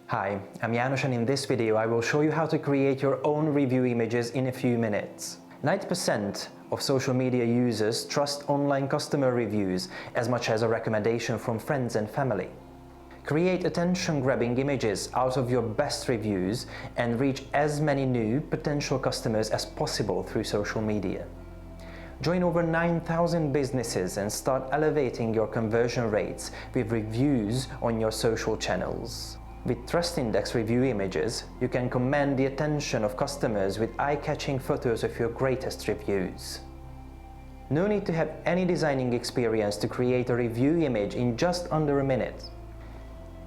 Hi, I'm Janusz, and in this video I will show you how to create your own review images in a few minutes. 90% of social media users trust online customer reviews as much as a recommendation from friends and family. Create attention-grabbing images out of your best reviews and reach as many new potential customers as possible through social media. Join over 9,000 businesses and start elevating your conversion rates with reviews on your social channels. With Trustindex review images, you can command the attention of customers with eye-catching photos of your greatest reviews. No need to have any designing experience to create a review image in just under a minute.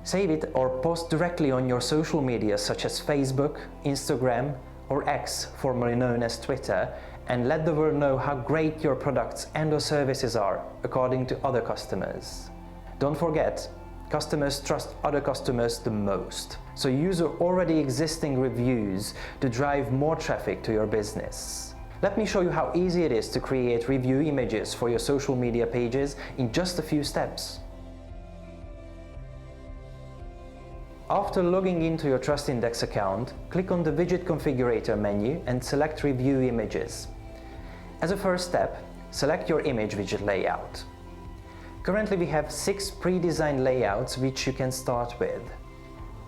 Save it or post directly on your social media such as Facebook, Instagram, or X, formerly known as Twitter, and let the world know how great your products and/or services are according to other customers. Don't forget, customers trust other customers the most, so use your already existing reviews to drive more traffic to your business. Let me show you how easy it is to create review images for your social media pages in just a few steps. After logging into your Trustindex account, click on the Widget Configurator menu and select Review Images. As a first step, select your image widget layout. Currently we have 6 pre-designed layouts which you can start with.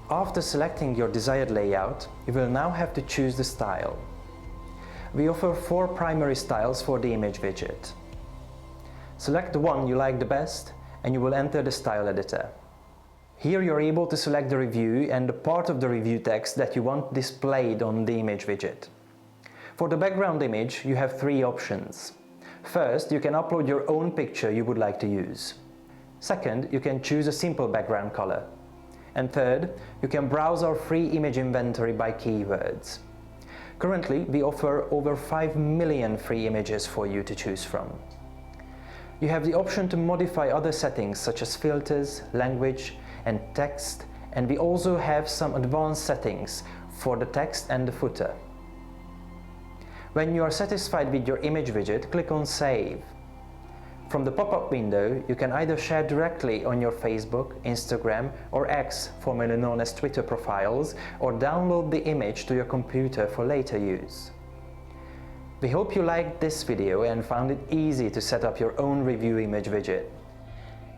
After selecting your desired layout, you will now have to choose the style. We offer 4 primary styles for the image widget. Select the one you like the best and you will enter the style editor. Here you're able to select the review and the part of the review text that you want displayed on the image widget. For the background image, you have 3 options. First, you can upload your own picture you would like to use. Second, you can choose a simple background color. And third, you can browse our free image inventory by keywords. Currently, we offer over 5 million free images for you to choose from. You have the option to modify other settings such as filters, language, and text, and we also have some advanced settings for the text and the footer. When you are satisfied with your image widget, click on Save. From the pop-up window, you can either share directly on your Facebook, Instagram, or X, formerly known as Twitter profiles, or download the image to your computer for later use. We hope you liked this video and found it easy to set up your own review image widget.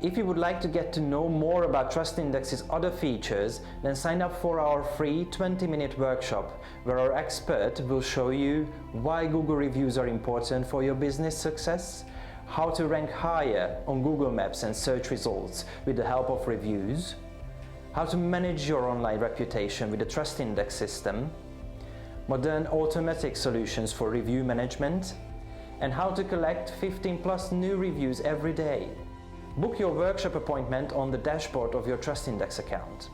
If you would like to get to know more about Trustindex's other features, then sign up for our free 20-minute workshop where our expert will show you why Google reviews are important for your business success, how to rank higher on Google Maps and search results with the help of reviews, how to manage your online reputation with the Trustindex system, modern automatic solutions for review management, and how to collect 15+ new reviews every day. Book your workshop appointment on the dashboard of your Trustindex account.